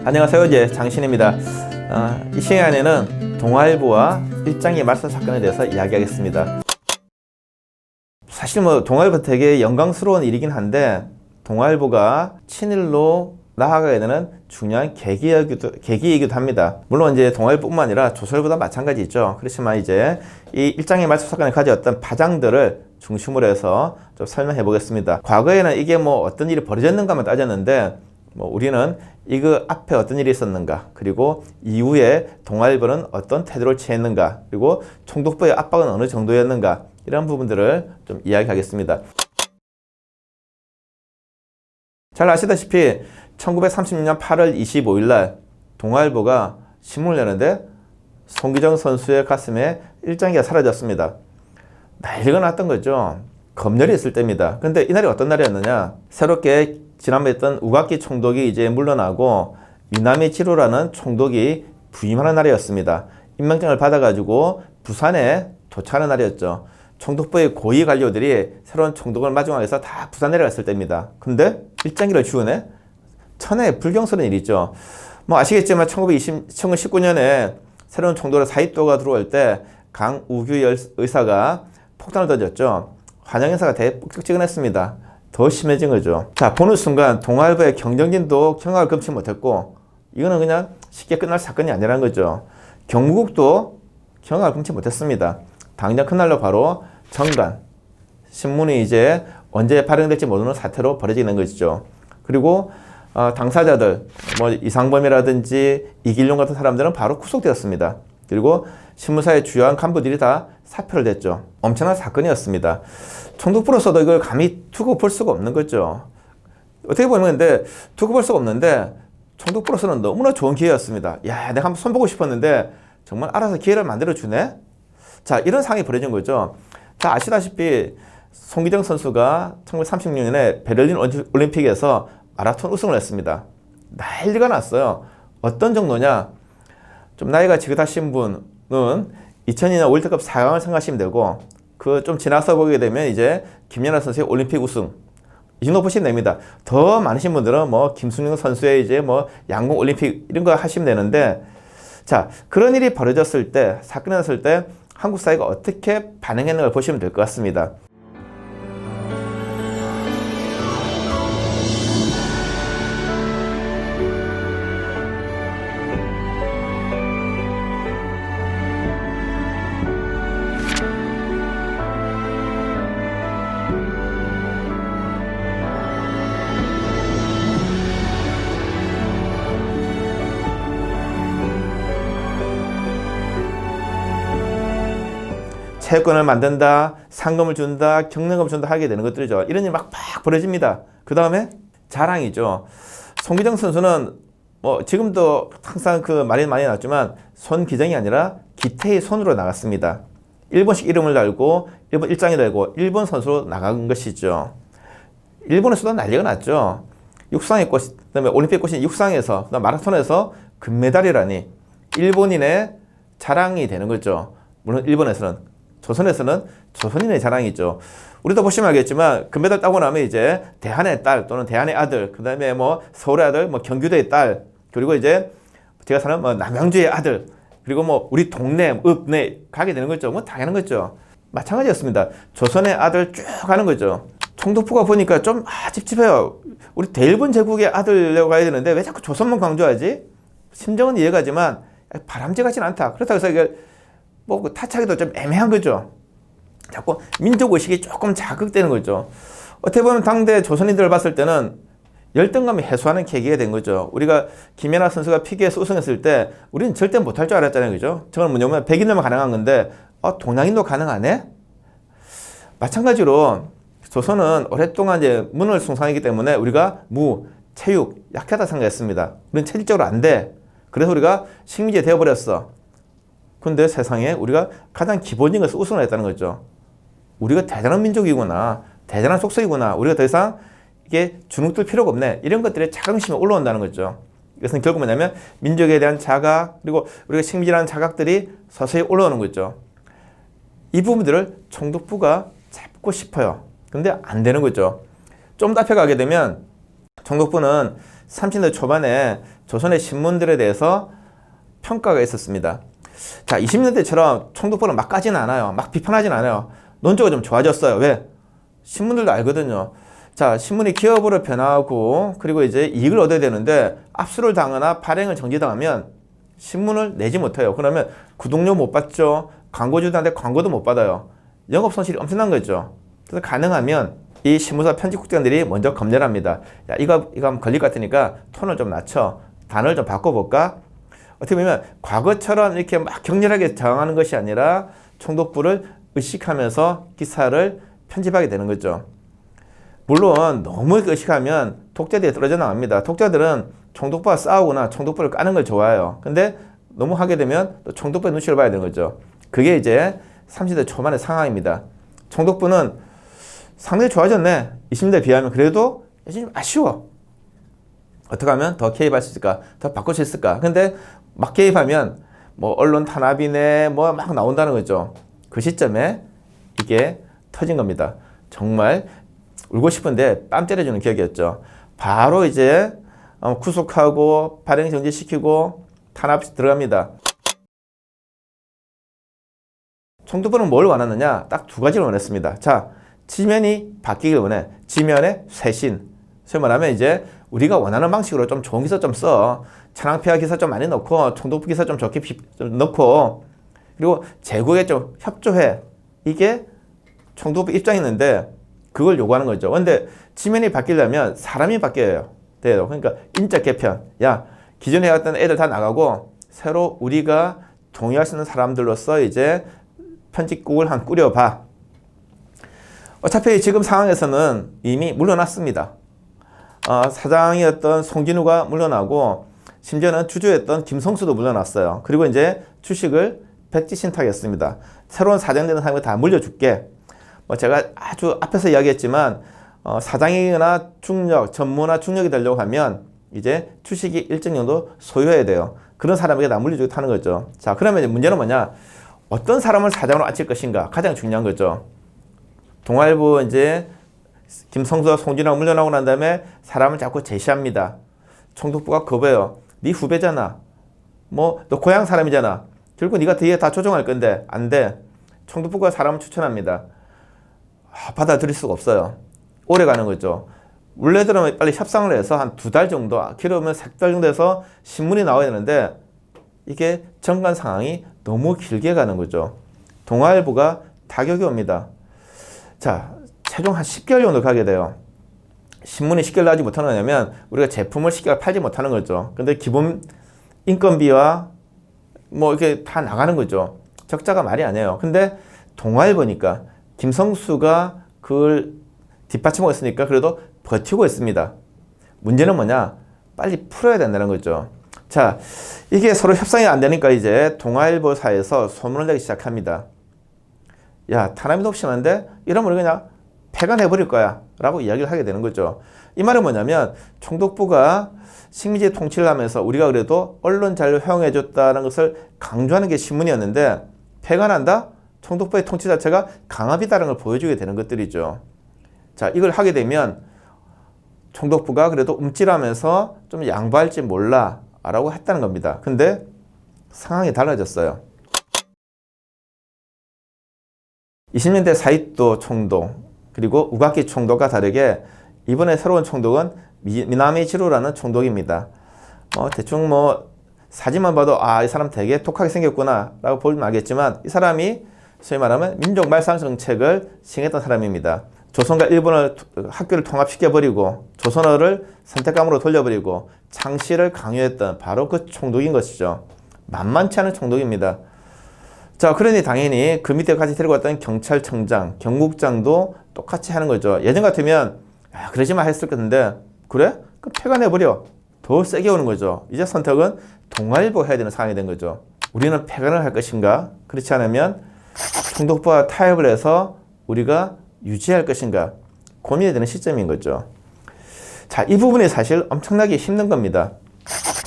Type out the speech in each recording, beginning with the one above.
안녕하세요. 장신입니다. 이 시간에는 동아일보와 일장기 말소 사건에 대해서 이야기하겠습니다. 사실 동아일보 되게 영광스러운 일이긴 한데 동아일보가 친일로 나아가게 되는 중요한 계기이기도 합니다. 물론 이제 동아일보뿐만 아니라 조선일보도 마찬가지죠. 그렇지만 이제 이 일장기 말소 사건이 가져왔던 파장들을 중심으로 해서 좀 설명해 보겠습니다. 과거에는 이게 어떤 일이 벌어졌는가만 따졌는데 우리는 이거 앞에 어떤 일이 있었는가, 그리고 이후에 동아일보는 어떤 태도를 취했는가, 그리고 총독부의 압박은 어느 정도였는가, 이런 부분들을 좀 이야기하겠습니다. 잘 아시다시피 1936년 8월 25일 날 동아일보가 신문을 내는데 송기정 선수의 가슴에 일장기가 사라졌습니다. 난리가 났던 거죠. 검열이 있을 때입니다. 근데 이날이 어떤 날이었느냐? 새롭게 지난번에 했던 우각기 총독이 이제 물러나고 미나미 지로라는 총독이 부임하는 날이었습니다. 임명장을 받아가지고 부산에 도착하는 날이었죠. 총독부의 고위 관료들이 새로운 총독을 마중하기 위해서 다 부산 내려갔을 때입니다. 근데 일장기를 지우네? 천하의 불경스러운 일이죠. 아시겠지만 1919년에 새로운 총독으로 사이토가 들어올 때 강우규 의사가 폭탄을 던졌죠. 환영 행사가 되게 뻑적지근했습니다. 더 심해진 거죠. 자, 보는 순간 동아일보의 경정진도 경악을 금치 못했고, 이거는 그냥 쉽게 끝날 사건이 아니라는 거죠. 경무국도 경악을 금치 못했습니다. 당장 그날로 바로 정관, 신문이 이제 언제 발행될지 모르는 사태로 벌어지는 것이죠. 그리고 당사자들, 이상범이라든지 이길용 같은 사람들은 바로 구속되었습니다. 그리고 신문사의 주요한 간부들이 다 사표를 냈죠. 엄청난 사건이었습니다. 총독부로서도 이걸 감히 두고 볼 수가 없는 거죠. 어떻게 보면 근데 두고 볼 수가 없는데 총독부로서는 너무나 좋은 기회였습니다. 야, 내가 한번 손보고 싶었는데 정말 알아서 기회를 만들어주네? 자, 이런 상황이 벌어진 거죠. 자, 아시다시피 송기정 선수가 1936년에 베를린 올림픽에서 마라톤 우승을 했습니다. 난리가 났어요. 어떤 정도냐? 좀 나이가 지긋하신 분은 2002년 월드컵 4강을 생각하시면 되고, 그 좀 지나서 보게 되면 이제 김연아 선수의 올림픽 우승, 이 정도 보시면 됩니다. 더 많으신 분들은 김순영 선수의 이제 양궁 올림픽 이런 거 하시면 되는데, 자, 그런 일이 벌어졌을 때, 사건이 났을 때 한국 사회가 어떻게 반응했는가 보시면 될 것 같습니다. 채권을 만든다, 상금을 준다, 경력금을 준다 하게 되는 것들이죠. 이런 일이 막 벌어집니다. 그 다음에 자랑이죠. 송기정 선수는 지금도 항상 그 말이 많이 나왔지만 손기정이 아니라 기태의 손으로 나갔습니다. 일본식 이름을 달고 일본 일장이 달고 일본 선수로 나간 것이죠. 일본에서도 난리가 났죠. 육상의 꽃, 그다음에 올림픽 꽃인 육상에서, 그다음 마라톤에서 금메달이라니 일본인의 자랑이 되는 거죠. 물론 일본에서는. 조선에서는 조선인의 자랑이죠. 우리도 보시면 알겠지만 금메달 따고 나면 이제 대한의 딸 또는 대한의 아들, 그 다음에 서울의 아들, 경기도의 딸, 그리고 이제 제가 사는 남양주의 아들, 그리고 우리 동네, 읍내 가게 되는 거죠. 당연한 거죠. 마찬가지였습니다. 조선의 아들 쭉 가는 거죠. 총독부가 보니까 좀 찝찝해요. 우리 대일본 제국의 아들이라고 가야 되는데 왜 자꾸 조선만 강조하지? 심정은 이해가지만 바람직 같진 않다. 그렇다고 해서 이게 그 타착이도 좀 애매한 거죠. 자꾸 민족의식이 조금 자극되는 거죠. 어떻게 보면 당대 조선인들을 봤을 때는 열등감을 해소하는 계기가 된 거죠. 우리가 김연아 선수가 피겨에서 우승했을 때 우리는 절대 못할 줄 알았잖아요. 그죠? 저건 뭐냐면 백인들만 가능한 건데 동양인도 가능하네? 마찬가지로 조선은 오랫동안 이제 문을 숭상했기 때문에 우리가 체육 약하다 생각했습니다. 우리는 체질적으로 안 돼. 그래서 우리가 식민지 되어버렸어. 근데 세상에 우리가 가장 기본적인 것을 우승을 했다는 거죠. 우리가 대단한 민족이구나, 대단한 속성이구나, 우리가 더 이상 이게 주눅들 필요가 없네, 이런 것들의 자긍심이 올라온다는 거죠. 이것은 결국 뭐냐면 민족에 대한 자각, 그리고 우리가 식민지라는 자각들이 서서히 올라오는 거죠. 이 부분들을 총독부가 잡고 싶어요. 근데 안 되는 거죠. 좀 더 앞에 가게 되면 총독부는 30년대 초반에 조선의 신문들에 대해서 평가가 있었습니다. 자, 20년대처럼 총독부를 막 까지는 않아요. 막 비판하진 않아요. 논조가 좀 좋아졌어요. 왜? 신문들도 알거든요. 자, 신문이 기업으로 변화하고 그리고 이제 이익을 얻어야 되는데 압수를 당하거나 발행을 정지당하면 신문을 내지 못해요. 그러면 구독료 못 받죠. 광고주들한테 광고도 못 받아요. 영업 손실이 엄청난 거죠. 그래서 가능하면 이 신문사 편집국장들이 먼저 검열을 합니다. 야, 이거 한번 걸릴 것 같으니까 톤을 좀 낮춰. 단어를 좀 바꿔볼까? 어떻게 보면 과거처럼 이렇게 막 격렬하게 저항하는 것이 아니라 총독부를 의식하면서 기사를 편집하게 되는 거죠. 물론 너무 의식하면 독자들이 떨어져 나갑니다. 독자들은 총독부와 싸우거나 총독부를 까는 걸 좋아해요. 근데 너무 하게 되면 또 총독부의 눈치를 봐야 되는 거죠. 그게 이제 30대 초반의 상황입니다. 총독부는 상당히 좋아졌네. 20년대에 비하면. 그래도 좀 아쉬워. 어떻게 하면 더 개입할 수 있을까? 더 바꿀 수 있을까? 근데 막 개입하면 뭐 언론 탄압이네 뭐 막 나온다는 거죠. 그 시점에 이게 터진 겁니다. 정말 울고 싶은데 뺨 때려주는 기억이었죠. 바로 이제 구속하고 발행 정지시키고 탄압 들어갑니다. 총독부는 뭘 원하느냐? 딱 두 가지를 원했습니다. 자, 지면이 바뀌길 원해. 지면의 쇄신. 소위 말하면 이제 우리가 원하는 방식으로 좀 좋은 기사 좀 써. 천황폐하 기사 좀 많이 넣고 총독부 기사 좀 좋게 좀 넣고 그리고 제국에 좀 협조해. 이게 총독부 입장이었는데 그걸 요구하는 거죠. 그런데 지면이 바뀌려면 사람이 바뀌어야 돼요. 그러니까 인적 개편. 야, 기존에 해왔던 애들 다 나가고 새로 우리가 동의할 수 있는 사람들로서 이제 편집국을 한 꾸려봐. 어차피 지금 상황에서는 이미 물러났습니다. 사장이었던 송진우가 물러나고 심지어는 주주였던 김성수도 물러났어요. 그리고 이제 주식을 백지신탁했습니다. 새로운 사장되는 사람이 다 물려줄게. 제가 아주 앞에서 이야기했지만 사장이나 중력, 전무나 중력이 되려고 하면 이제 주식이 일정 정도 소유해야 돼요. 그런 사람에게 다 물려주고 타는 거죠. 자, 그러면 이제 문제는 뭐냐? 어떤 사람을 사장으로 앉힐 것인가? 가장 중요한 거죠. 동아일보 이제 김성수와 송진호가 물러나고 난 다음에 사람을 자꾸 제시합니다. 총독부가 거부해요. 네 후배잖아. 뭐 너 고향 사람이잖아. 결국 네가 뒤에 다 조정할 건데 안 돼. 총독부가 사람을 추천합니다. 받아들일 수가 없어요. 오래 가는 거죠. 원래대로 빨리 협상을 해서 한 2달 정도, 길어보면 3달 정도 해서 신문이 나와야 되는데 이게 정관 상황이 너무 길게 가는 거죠. 동아일보가 타격이 옵니다. 자, 최종 한 10개월 정도 가게 돼요. 신문이 10개월 나지 못하는 거냐면 우리가 제품을 10개월 팔지 못하는 거죠. 근데 기본 인건비와 뭐 이렇게 다 나가는 거죠. 적자가 말이 아니에요. 근데 동아일보니까 김성수가 그걸 뒷받침하고 있으니까 그래도 버티고 있습니다. 문제는 뭐냐? 빨리 풀어야 된다는 거죠. 자, 이게 서로 협상이 안 되니까 이제 동아일보사에서 소문을 내기 시작합니다. 야, 탄압이 너무 심한데? 이러면 우리 그냥 폐간해버릴 거야 라고 이야기를 하게 되는 거죠. 이 말은 뭐냐면 총독부가 식민지 통치를 하면서 우리가 그래도 언론 자유를 허용해줬다는 것을 강조하는 게 신문이었는데 폐간한다? 총독부의 통치 자체가 강압이다라는 걸 보여주게 되는 것들이죠. 자, 이걸 하게 되면 총독부가 그래도 움찔하면서 좀 양보할지 몰라 라고 했다는 겁니다. 근데 상황이 달라졌어요. 20년대 사이토 총독 그리고 우가키 총독과 다르게 이번에 새로운 총독은 미나미치로라는 총독입니다. 대충 사진만 봐도 이 사람 되게 독하게 생겼구나 라고 보면 알겠지만 이 사람이 소위 말하면 민족 말살 정책을 시행했던 사람입니다. 조선과 일본을 학교를 통합시켜버리고 조선어를 선택감으로 돌려버리고 창시를 강요했던 바로 그 총독인 것이죠. 만만치 않은 총독입니다. 자, 그러니 당연히 그 밑에까지 데리고 왔던 경찰청장, 경국장도 똑같이 하는 거죠. 예전 같으면 그러지 마 했을 건데 그래? 그럼 폐간해버려. 더 세게 오는 거죠. 이제 선택은 동아일보 해야 되는 상황이 된 거죠. 우리는 폐간을 할 것인가? 그렇지 않으면 총독부와 타협을 해서 우리가 유지할 것인가? 고민이 되는 시점인 거죠. 자, 이 부분이 사실 엄청나게 힘든 겁니다.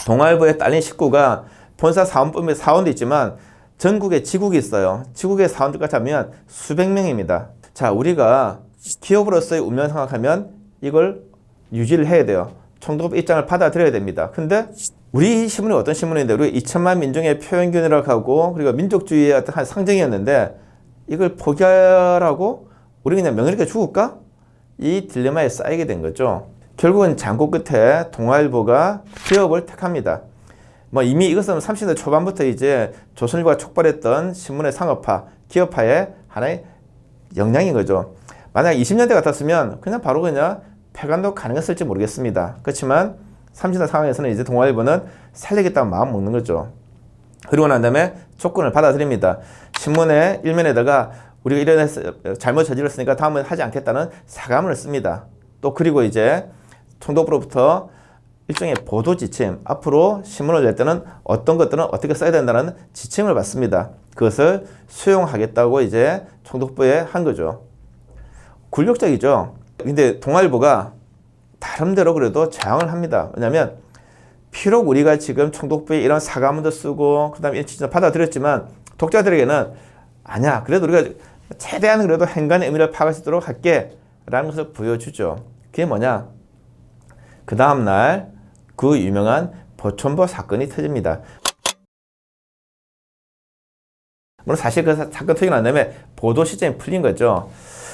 동아일보에 딸린 식구가 본사 사원법에 사원도 있지만 전국에 지국이 있어요. 지국의 사원들까지 하면 수백 명입니다. 자, 우리가 기업으로서의 운명 생각하면 이걸 유지를 해야 돼요. 총독부 입장을 받아들여야 됩니다. 근데 우리 신문이 어떤 신문인데 우리 2천만 민중의 표현균이라고 하고 그리고 민족주의의 어떤 한 상징이었는데 이걸 포기하라고 우리 그냥 명예롭게 죽을까? 이 딜레마에 쌓이게 된 거죠. 결국은 장고 끝에 동아일보가 기업을 택합니다. 뭐 이미 이것은 30대 초반부터 이제 조선일보가 촉발했던 신문의 상업화, 기업화의 하나의 역량인 거죠. 만약 20년대 같았으면 그냥 바로 그냥 폐간도 가능했을지 모르겠습니다. 그렇지만 30대 상황에서는 이제 동아일보는 살리겠다고 마음 먹는 거죠. 그리고 난 다음에 조건을 받아들입니다. 신문의 일면에다가 우리가 이런 잘못 저질렀으니까 다음은 하지 않겠다는 사과문을 씁니다. 또 그리고 이제 총독부로부터 일종의 보도 지침, 앞으로 신문을 낼 때는 어떤 것들은 어떻게 써야 된다는 지침을 받습니다. 그것을 수용하겠다고 이제 총독부에 한 거죠. 굴욕적이죠. 근데 동아일보가 나름대로 그래도 저항을 합니다. 왜냐하면 비록 우리가 지금 총독부에 이런 사과문도 쓰고 그 다음에 진짜 받아들였지만 독자들에게는 아니야. 그래도 우리가 최대한 그래도 행간의 의미를 파악할 수 있도록 할게 라는 것을 보여주죠. 그게 뭐냐? 그 다음날 그 유명한 보천보 사건이 터집니다. 물론 사실 그 사건 터지고 난 다음에 보도 시점이 풀린 거죠.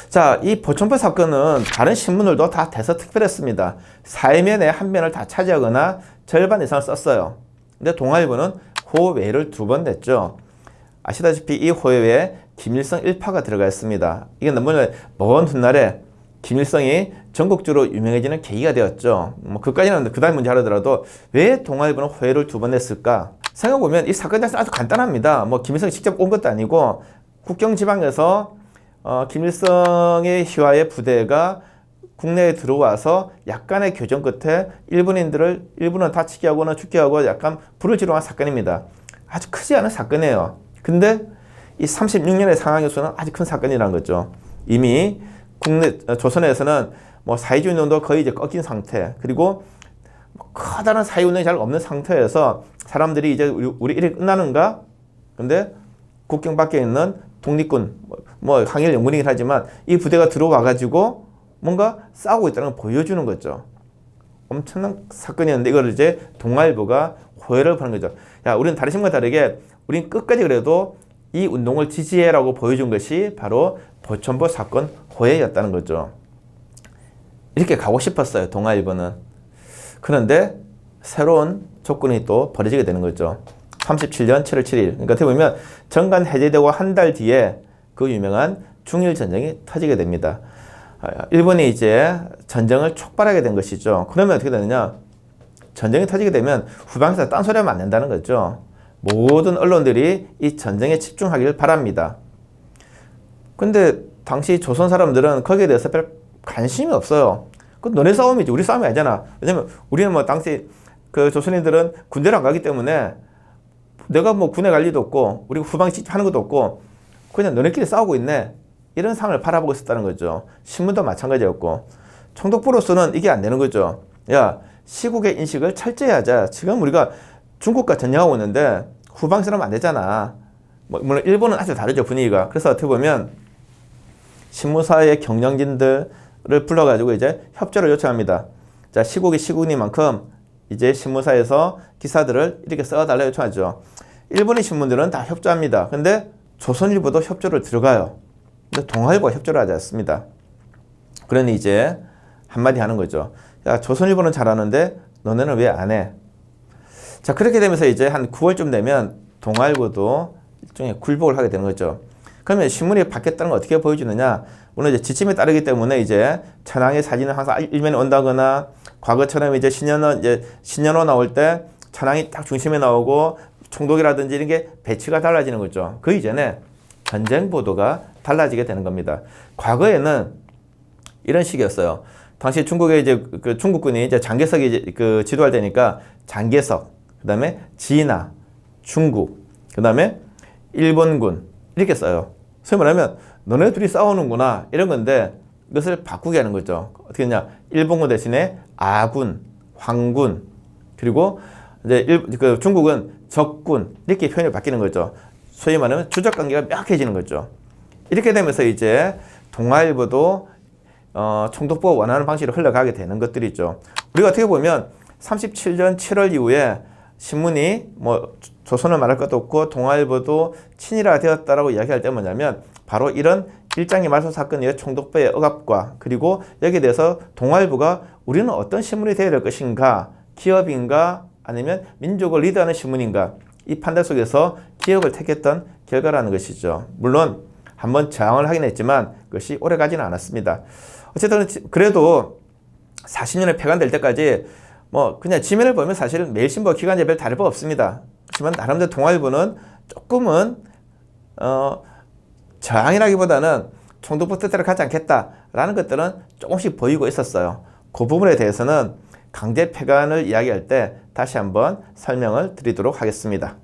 자, 이 보천보 사건은 다른 신문들도 다 대서특별했습니다. 사회면의 한 면을 다 차지하거나 절반 이상을 썼어요. 근데 동아일보는 호외를 2번 냈죠. 아시다시피 이 호외에 김일성 일파가 들어가 있습니다. 이게 너무나 먼 훗날에 김일성이 전국적으로 유명해지는 계기가 되었죠. 뭐 그까지는 그 다음 문제 하더라도 왜 동아일보는 호외를 2번 냈을까? 생각해보면 이 사건이 아주 간단합니다. 뭐 김일성이 직접 온 것도 아니고 국경지방에서 김일성의 휘하의 부대가 국내에 들어와서 약간의 교전 끝에 일본은 다치게 하거나 죽게 하고 약간 불을 지르한 사건입니다. 아주 크지 않은 사건이에요. 근데 이 36년의 상황에서는 아주 큰 사건이라는 거죠. 이미 조선에서는 뭐 사회주의 운동도 거의 이제 꺾인 상태, 그리고 커다란 사회 운동이 잘 없는 상태에서 사람들이 이제 우리 일이 끝나는가? 근데 국경 밖에 있는 독립군, 뭐 항일 영군이긴 하지만 이 부대가 들어와 가지고 뭔가 싸우고 있다는 걸 보여주는 거죠. 엄청난 사건이었는데 이걸 이제 동아일보가 호해를 보는 거죠. 야, 우리는 다른 신문과 다르게 우린 끝까지 그래도 이 운동을 지지해라고 보여준 것이 바로 보천보 사건 호해였다는 거죠. 이렇게 가고 싶었어요, 동아일보는. 그런데 새로운 조건이 또 벌어지게 되는 거죠. 37년 7월 7일. 그러니까 어떻게 보면 정관 해제되고 한 달 뒤에 그 유명한 중일 전쟁이 터지게 됩니다. 일본이 이제 전쟁을 촉발하게 된 것이죠. 그러면 어떻게 되느냐? 전쟁이 터지게 되면 후방에서 딴소리하면 안 된다는 거죠. 모든 언론들이 이 전쟁에 집중하기를 바랍니다. 근데 당시 조선 사람들은 거기에 대해서 별 관심이 없어요. 그 너네 싸움이지 우리 싸움이 아니잖아. 왜냐면 우리는 뭐 당시 그 조선인들은 군대를 안 가기 때문에 내가 뭐 군에 갈 리도 없고 우리 후방 하는 것도 없고 그냥 너네끼리 싸우고 있네. 이런 상황을 바라보고 있었다는 거죠. 신문도 마찬가지였고 총독부로서는 이게 안 되는 거죠. 야, 시국의 인식을 철저히하자. 지금 우리가 중국과 전쟁하고 있는데 후방처럼 안 되잖아. 물론 일본은 아주 다르죠, 분위기가. 그래서 어떻게 보면 신문사의 경영진들을 불러가지고 이제 협조를 요청합니다. 자, 시국이 시국이니만큼 이제 신문사에서 기사들을 이렇게 써달라 요청하죠. 일본의 신문들은 다 협조합니다. 근데 조선일보도 협조를 들어가요. 근데 동아일보가 협조를 하지 않습니다. 그러니 이제 한마디 하는 거죠. 야, 조선일보는 잘하는데 너네는 왜 안 해? 자, 그렇게 되면서 이제 한 9월쯤 되면 동아일보도 일종의 굴복을 하게 되는 거죠. 그러면 신문이 바뀌었다는 걸 어떻게 보여주느냐? 물론 이제 지침에 따르기 때문에 이제 천황의 사진은 항상 일면에 온다거나 과거처럼 이제 신년호 나올 때 천황이 딱 중심에 나오고 총독이라든지 이런 게 배치가 달라지는 거죠. 그 이전에 전쟁 보도가 달라지게 되는 겁니다. 과거에는 이런 식이었어요. 당시 중국의 이제 그 중국군이 이제 장개석이 이제 그 지도할 때니까 장개석, 그 다음에 진화, 중국, 그 다음에 일본군 이렇게 써요. 소위 말하면 너네 둘이 싸우는구나 이런 건데 이것을 바꾸게 하는 거죠. 어떻게 했냐? 일본군 대신에 아군, 황군, 그리고 이제 중국은 적군 이렇게 표현이 바뀌는 거죠. 소위 말하면 주적 관계가 명확해지는 거죠. 이렇게 되면서 이제 동아일보도 총독부가 원하는 방식으로 흘러가게 되는 것들이죠. 우리가 어떻게 보면 37년 7월 이후에 신문이 뭐 조선을 말할 것도 없고 동아일보도 친일화되었다라고 이야기할 때 뭐냐면 바로 이런 일장기 말소 사건에 의해 총독부의 억압과 그리고 여기에 대해서 동아일보가 우리는 어떤 신문이 되어야 될 것인가, 기업인가 아니면 민족을 리드하는 신문인가, 이 판단 속에서 기업을 택했던 결과라는 것이죠. 물론 한번 저항을 하긴 했지만 그것이 오래가지는 않았습니다. 어쨌든 그래도 40년을 폐간될 때까지 뭐 그냥 지면을 보면 사실 매일신보 기간제 별 다를 바 없습니다. 하지만 나름대로 동아일보는 조금은 저항이라기보다는 총독부 뜻대로 가지 않겠다라는 것들은 조금씩 보이고 있었어요. 그 부분에 대해서는 강제 폐간을 이야기할 때 다시 한번 설명을 드리도록 하겠습니다.